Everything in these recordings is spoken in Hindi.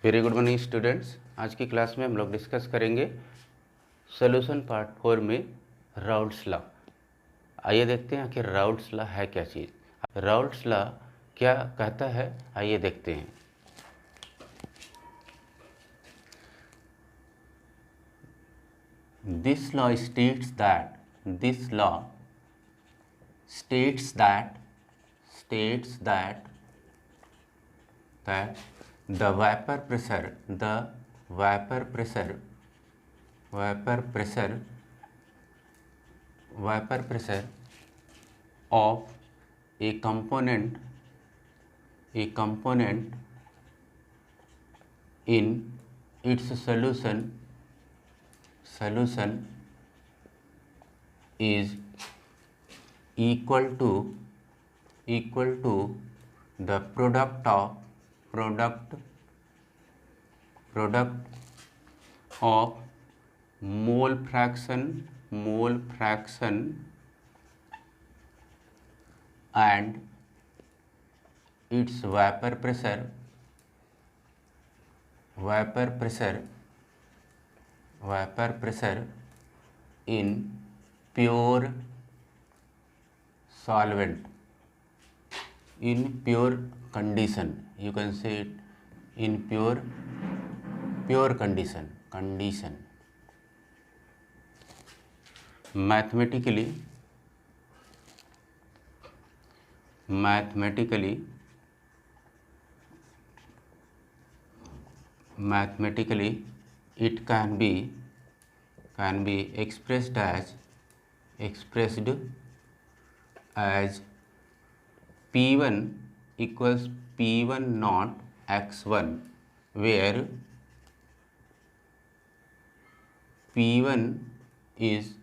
Very good morning students. आज की क्लास में हम लोग डिस्कस करेंगे सोल्यूशन पार्ट 4 में राउल्ट्स लॉ। आइए देखते हैं आखिर राउल्ट्स लॉ है क्या चीज़। राउल्ट्स लॉ क्या कहता है, आइए देखते हैं। This law states that the vapor pressure of a component in its solution is equal to the product of mole fraction and its vapor pressure in pure solvent, in pure condition. You can say it in pure condition. Mathematically it can be expressed as P1 equals P1 naught x1, where P1 is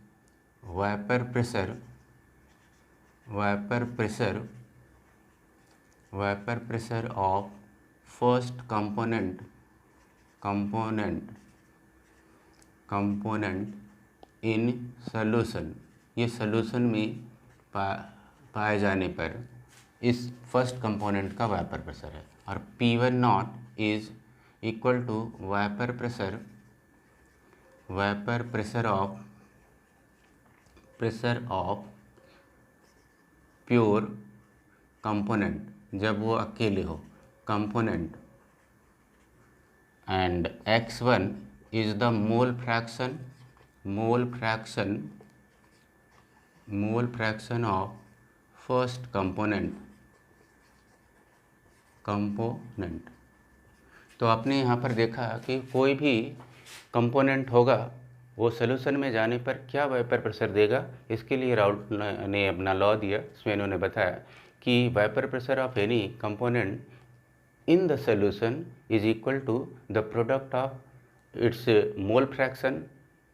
vapor pressure of first component in solution। ये सॉल्यूशन में पाए जाने पर इस फर्स्ट कंपोनेंट का वेपर प्रेशर है, और P1 not is equal to vapour pressure of pure component, जब वो अकेले हो component, and x1 is the mole fraction of first component. तो आपने यहाँ पर देखा कि कोई भी कंपोनेंट होगा वो सोल्यूशन में जाने पर क्या वेपर प्रेशर देगा। इसके लिए राउल्ट ने अपना लॉ दिया। इसमें इन्होंने बताया कि vapour pressure of any component in the solution is equal to the product of its mole fraction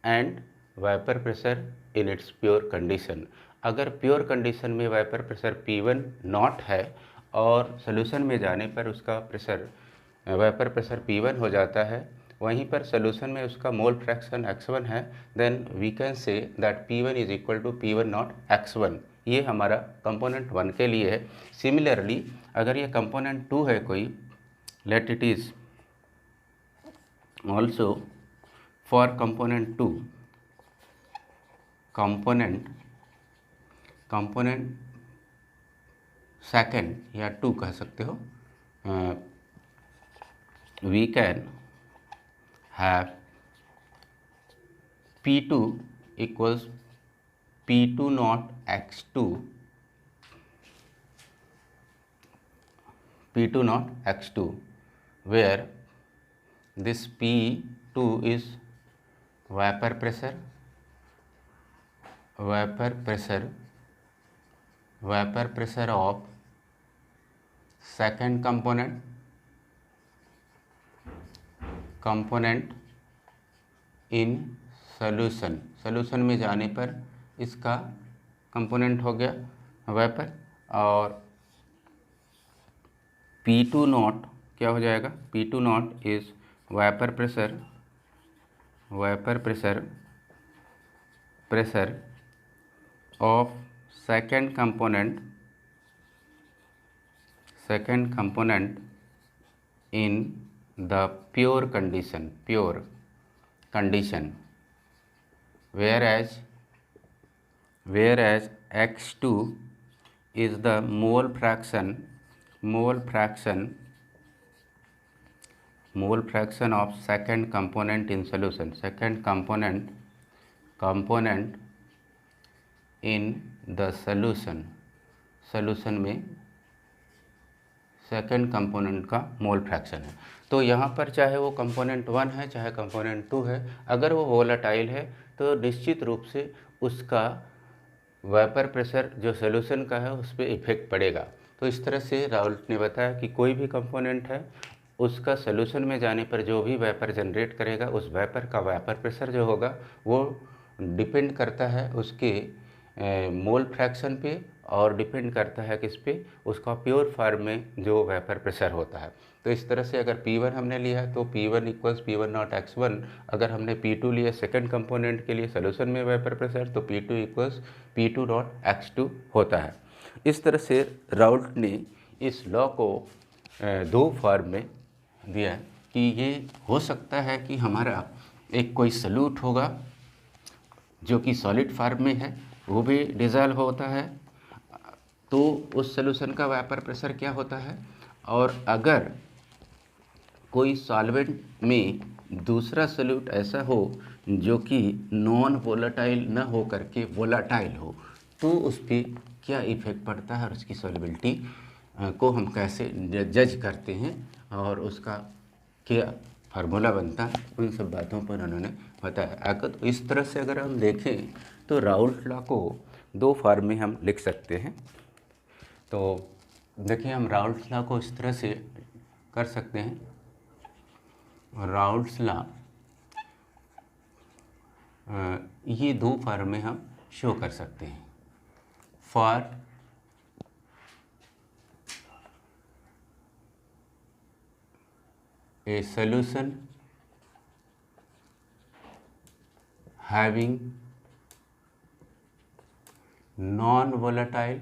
and vapor pressure in its pure condition। अगर प्योर कंडीशन में वेपर प्रेशर P1 नॉट है और सोल्यूशन में जाने पर उसका वेपर प्रेशर P1 हो जाता है, वहीं पर सोल्यूशन में उसका मोल फ्रैक्शन x1 है, then we can say that P1 is equal to P1 not x1। ये हमारा कंपोनेंट 1 के लिए है। सिमिलरली अगर ये कंपोनेंट 2 है कोई, let it is also for component 2, component second या 2 कह सकते हो, we can have P2 equals P2 not x2, where this P2 is vapor pressure of second component in solution में जाने पर इसका कंपोनेंट हो गया वेपर, और P2 नॉट क्या हो जाएगा, P2 not is vapour pressure of second component in the pure condition, whereas x2 is the mole fraction of second component in solution, second component in the solution में सेकेंड कंपोनेंट का मोल फ्रैक्शन है। तो यहाँ पर चाहे वो कंपोनेंट 1 है चाहे कंपोनेंट 2 है, अगर वो वोलेटाइल है तो निश्चित रूप से उसका वेपर प्रेशर जो सॉल्यूशन का है उस पर इफेक्ट पड़ेगा। तो इस तरह से राउल्ट ने बताया कि कोई भी कंपोनेंट है उसका सॉल्यूशन में जाने पर जो भी वेपर जनरेट करेगा उस वेपर का वेपर प्रेशर जो होगा वो डिपेंड करता है उसके मोल फ्रैक्शन पे और डिपेंड करता है किस पे, उसका प्योर फॉर्म में जो वेपर प्रेशर होता है। तो इस तरह से अगर P1 हमने लिया तो P1 equals P1 not x1, अगर हमने P2 लिया सेकंड कंपोनेंट के लिए सॉल्यूशन में वेपर प्रेशर तो P2 equals P2 not x2 होता है। इस तरह से राउल्ट ने इस लॉ को दो फॉर्म में दिया कि ये हो सकता है कि हमारा एक कोई सॉल्यूट होगा जो कि सॉलिड फॉर्म में है, वो भी डिज़ोल्व होता है, तो उस सॉल्यूशन का वेपर प्रेशर क्या होता है। और अगर कोई सॉल्वेंट में दूसरा सॉल्यूट ऐसा हो जो कि नॉन वोलेटाइल न हो करके वोलेटाइल हो, तो उस पर क्या इफ़ेक्ट पड़ता है और उसकी सॉल्युबिलिटी को हम कैसे जज करते हैं और उसका क्या फार्मूला बनता है, उन सब बातों पर उन्होंने बताया। अगर तो इस तरह से अगर हम देखें तो राउल्ट लॉ को दो फॉर्म में हम लिख सकते हैं। तो देखिए हम राउल्ट लॉ को इस तरह से कर सकते हैं, राउल्ट्स लॉ ये दो फॉर्म में हम शो कर सकते हैं। For a solution having non-volatile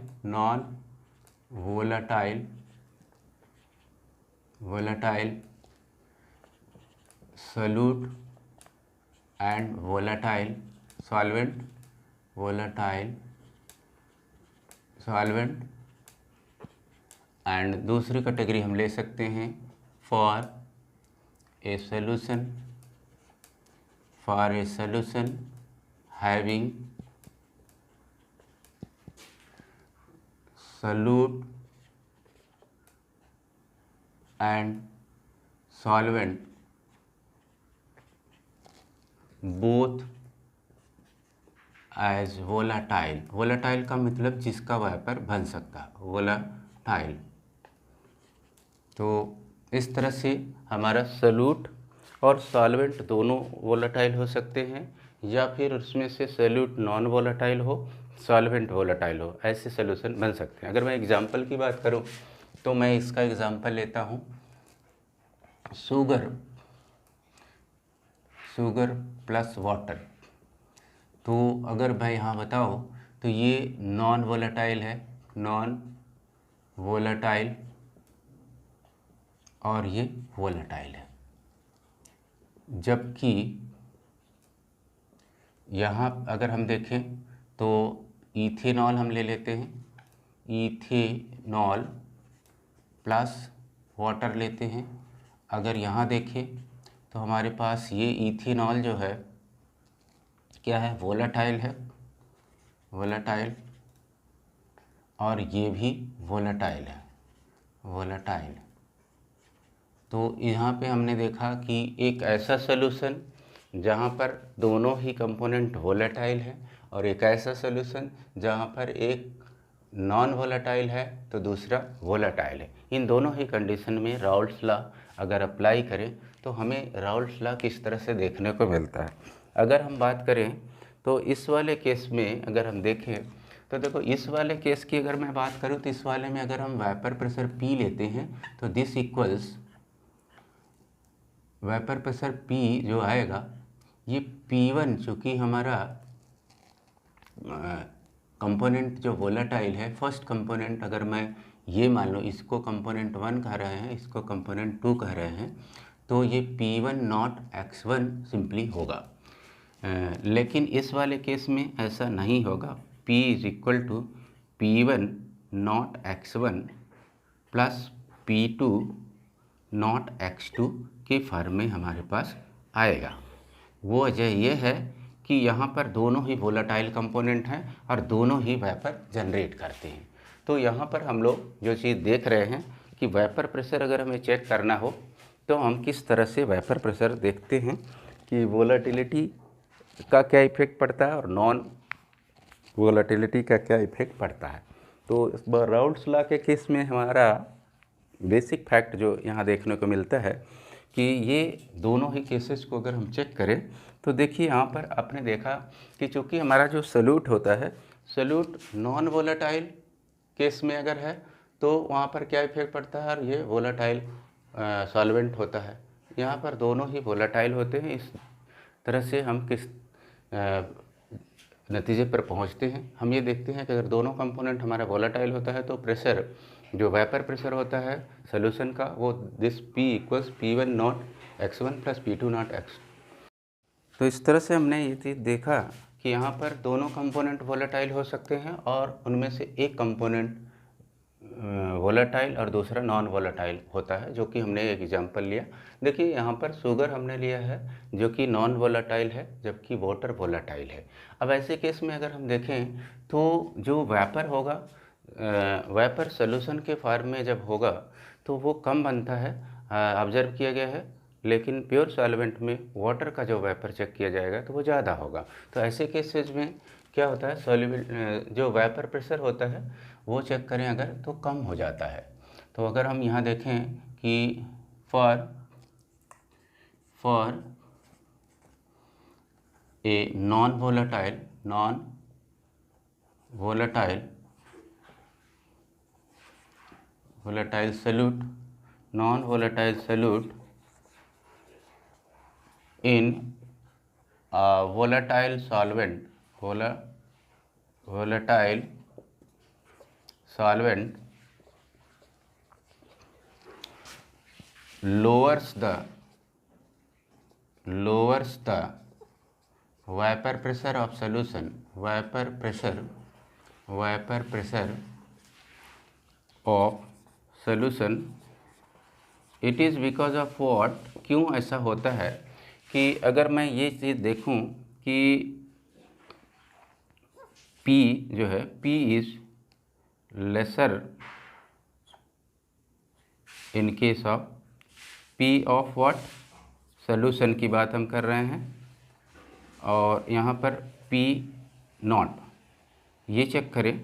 solute and volatile solvent and दूसरी कैटेगरी हम ले सकते हैं for a solution having solute and solvent both as volatile। volatile का मतलब जिसका वेपर बन सकता है, volatile। तो इस तरह से हमारा सॉल्यूट और सॉल्वेंट दोनों वोलेटाइल हो सकते हैं, या फिर उसमें से सॉल्यूट नॉन वोलेटाइल हो, सॉल्वेंट वोलेटाइल हो, ऐसे सॉल्यूशन बन सकते हैं। अगर मैं एग्जांपल की बात करूं तो मैं इसका एग्जांपल लेता हूं शुगर प्लस वाटर। तो अगर मैं यहाँ बताओ तो ये नॉन वोलेटाइल है, नॉन वोलेटाइल, और ये वोलेटाइल है। जबकि यहाँ अगर हम देखें तो इथेनॉल हम ले लेते हैं, इथेनॉल प्लस वाटर लेते हैं। अगर यहाँ देखें तो हमारे पास ये इथेनॉल जो है क्या है, वोलेटाइल है, वोलेटाइल, और ये भी वोलेटाइल है, वोलेटाइल। तो यहाँ पे हमने देखा कि एक ऐसा सॉल्यूशन जहाँ पर दोनों ही कंपोनेंट वोलेटाइल है और एक ऐसा सॉल्यूशन जहाँ पर एक नॉन वोलेटाइल है तो दूसरा वोलेटाइल है। इन दोनों ही कंडीशन में राउल्ट्स लॉ अगर अप्लाई करें तो हमें राउल्ट्स लॉ किस तरह से देखने को मिलता है। अगर हम बात करें तो इस वाले केस में अगर हम देखें तो देखो, इस वाले केस की अगर मैं बात करूँ तो इस वाले में अगर हम वेपर प्रेशर P लेते हैं तो this equals vapour pressure P जो आएगा ये P1, चूँकि हमारा कंपोनेंट जो वोलेटाइल है, फर्स्ट कंपोनेंट अगर मैं ये मान लो इसको कंपोनेंट 1 कह रहे हैं, इसको कंपोनेंट 2 कह रहे हैं, तो ये P1 नॉट x1 सिंपली होगा। लेकिन इस वाले केस में ऐसा नहीं होगा। P is equal to P1 not x1 plus P2 not x2 के फॉर्म में हमारे पास आएगा। वो वजह ये है कि यहाँ पर दोनों ही वोलेटाइल कंपोनेंट हैं और दोनों ही वेपर जनरेट करते हैं। तो यहाँ पर हम लोग जो चीज़ देख रहे हैं कि वेपर प्रेशर अगर हमें चेक करना हो तो हम किस तरह से वेपर प्रेशर देखते हैं कि वोलेटिलिटी का क्या इफेक्ट पड़ता है और नॉन वोलेटिलिटी का क्या इफेक्ट पड़ता है। तो इस बार राउल्ट्स लॉ के केस में हमारा बेसिक फैक्ट जो यहाँ देखने को मिलता है कि ये दोनों ही केसेस को अगर हम चेक करें तो देखिए यहाँ पर आपने देखा कि चूँकि हमारा जो सल्यूट होता है, सल्यूट नॉन वोलेटाइल केस में अगर है तो वहाँ पर क्या इफेक्ट पड़ता है और ये वोलेटाइल सॉल्वेंट होता है। यहाँ पर दोनों ही वोलेटाइल होते हैं। इस तरह से हम किस नतीजे पर पहुँचते हैं, हम ये देखते हैं कि अगर दोनों कंपोनेंट हमारा वोलेटाइल होता है तो प्रेशर जो वेपर प्रेशर होता है सॉल्यूशन का वो this P equals P1 not x1 plus P2 not x। तो इस तरह से हमने ये चीज़ देखा कि यहाँ पर दोनों कंपोनेंट वोलेटाइल हो सकते हैं और उनमें से एक कंपोनेंट वोलेटाइल और दूसरा नॉन वोलेटाइल होता है, जो कि हमने एक एग्जांपल लिया। देखिए यहाँ पर शुगर हमने लिया है जो कि नॉन वोलेटाइल है जबकि वाटर वोलेटाइल है। अब ऐसे केस में अगर हम देखें तो जो वेपर होगा, वेपर सॉल्यूशन के फॉर्म में जब होगा तो वो कम बनता है, ऑब्जर्व किया गया है। लेकिन प्योर सॉल्वेंट में वाटर का जो वेपर चेक किया जाएगा तो वो ज़्यादा होगा। तो ऐसे केसेस में क्या होता है, सॉल्युबल जो वेपर प्रेशर होता है वो चेक करें अगर तो कम हो जाता है। तो अगर हम यहाँ देखें कि for a non volatile solute in volatile solvent lowers the vapor pressure of solution, vapor pressure of solution। It is because of what, क्यों ऐसा होता है कि अगर मैं ये चीज़ देखूं कि P जो है P is laser in case of P of what, solution की बात हम कर रहे हैं, और यहाँ पर P नॉट ये चेक करें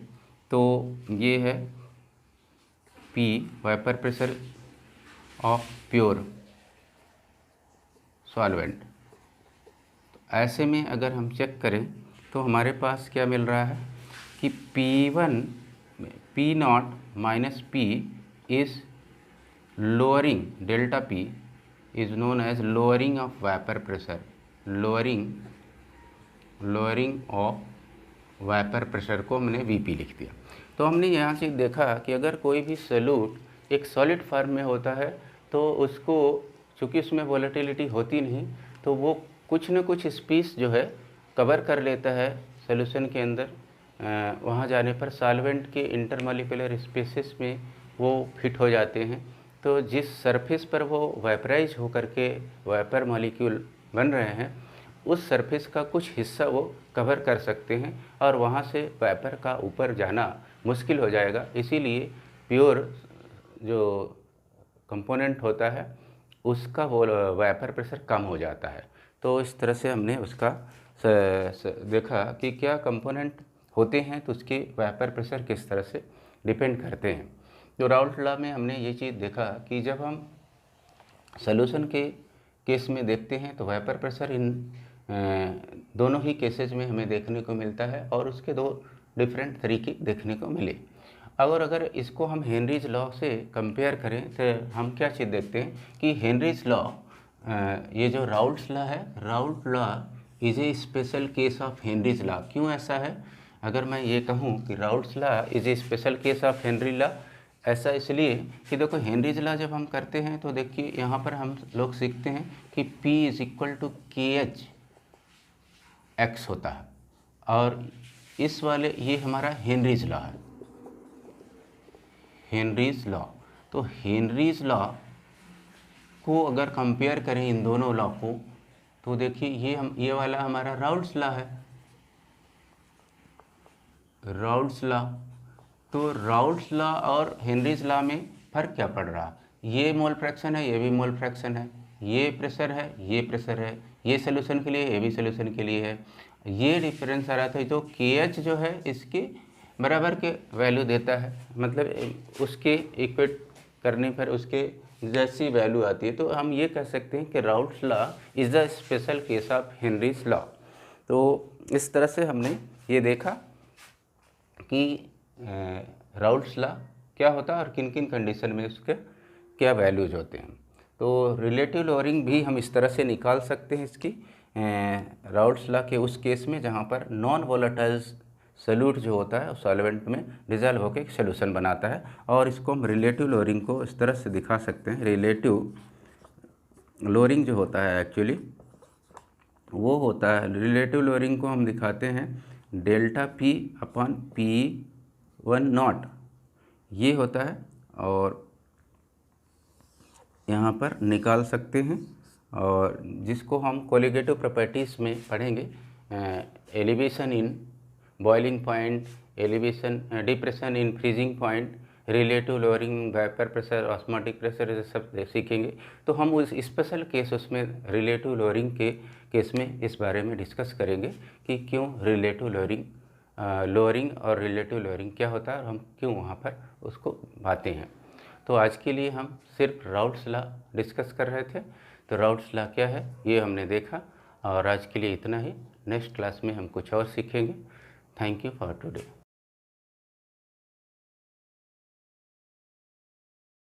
तो ये है P vapour pressure of pure solvent. ऐसे में अगर हम चेक करें तो हमारे पास क्या मिल रहा है कि P not minus P is lowering, delta P is known as lowering of vapour pressure, lowering of vapour pressure को हमने VP लिख दिया। तो हमने यहाँ से देखा कि अगर कोई भी सॉल्यूट एक सॉलिड फॉर्म में होता है तो उसको चूँकि उसमें वोलेटिलिटी होती नहीं तो वो कुछ न कुछ स्पेस जो है कवर कर लेता है सॉल्यूशन के अंदर। वहाँ जाने पर सॉल्वेंट के इंटरमॉलिक्यूलर स्पेसेस में वो फिट हो जाते हैं। तो जिस सरफेस पर वो वेपराइज होकर के वेपर मॉलिक्यूल बन रहे हैं उस सरफेस का कुछ हिस्सा वो कवर कर सकते हैं और वहाँ से वेपर का ऊपर जाना मुश्किल हो जाएगा। इसीलिए प्योर जो कंपोनेंट होता है उसका वो वेपर प्रेशर कम हो जाता है। तो इस तरह से हमने उसका देखा कि क्या कंपोनेंट होते हैं तो उसके वेपर प्रेशर किस तरह से डिपेंड करते हैं। तो राउल्ट लॉ में हमने ये चीज़ देखा कि जब हम सॉल्यूशन के केस में देखते हैं तो वेपर प्रेशर इन दोनों ही केसेस में हमें देखने को मिलता है और उसके दो डिफरेंट तरीके देखने को मिले। अगर इसको हम हेनरीज लॉ से कंपेयर करें तो हम क्या चीज़ देखते हैं कि हेनरीज लॉ, ये जो राउल्ट्स लॉ है, Raoult law is a special case of Henry's law. क्यों ऐसा है? अगर मैं ये कहूँ कि Raoult's law is a special case of Henry law, ऐसा इसलिए कि देखो हेनरीज लॉ जब हम करते हैं तो देखिए यहाँ पर हम लोग सीखते हैं कि P इज इक्वल टू के एच एक्स होता है, और इस वाले ये हमारा हेनरीज लॉ है, हेनरीज लॉ। तो हेनरीज लॉ को अगर कंपेयर करें इन दोनों लॉ को, तो देखिए ये वाला हमारा राउल्ट्स लॉ है, राउल्ट्स लॉ। तो राउल्ट्स लॉ और हेनरीज लॉ में फ़र्क क्या पड़ रहा, ये मोल फ्रैक्शन है, ये भी मोल फ्रैक्शन है, ये प्रेशर है, ये प्रेशर है, ये सोल्यूशन के लिए, ये भी सोल्यूशन के लिए है। ये डिफरेंस आ रहा था, तो के एच जो है इसके बराबर के वैल्यू देता है, मतलब उसके इक्वेट करने पर उसके जैसी वैल्यू आती है। तो हम ये कह सकते हैं कि Raoult's law is the special case of Henry's law. तो इस तरह से हमने ये देखा कि राउल्ट्स लॉ क्या होता है और किन किन कंडीशन में उसके क्या वैल्यूज होते हैं। तो रिलेटिव लोअरिंग भी हम इस तरह से निकाल सकते हैं इसकी, राउल्ट्स लॉ के उस केस में जहाँ पर नॉन वोलेटाइल सॉल्यूट जो होता है सॉल्वेंट में डिजॉल्व होकर एक सोल्यूशन बनाता है, और इसको हम रिलेटिव लोअरिंग को इस तरह से दिखा सकते हैं। रिलेटिव लोअरिंग जो होता है एक्चुअली वो होता है, रिलेटिव लोअरिंग को हम दिखाते हैं डेल्टा पी अपॉन P1 ये होता है, और यहाँ पर निकाल सकते हैं, और जिसको हम कोलिगेटिव प्रॉपर्टीज़ में पढ़ेंगे, elevation in boiling point, elevation depression in freezing point, relative lowering vapour pressure, osmotic pressure, ये सब सीखेंगे। तो हम उस स्पेशल केस उसमें रिलेटिव लोअरिंग के केस में इस बारे में डिस्कस करेंगे कि क्यों रिलेटिव लोअरिंग और रिलेटिव लोअरिंग क्या होता है और हम क्यों वहाँ पर उसको पाते हैं। तो आज के लिए हम सिर्फ राउल्ट्स लॉ डिस्कस कर रहे थे। तो राउल्ट्स लॉ क्या है ये हमने देखा, और आज के लिए इतना ही। नेक्स्ट क्लास में हम कुछ और सीखेंगे। Thank you for today.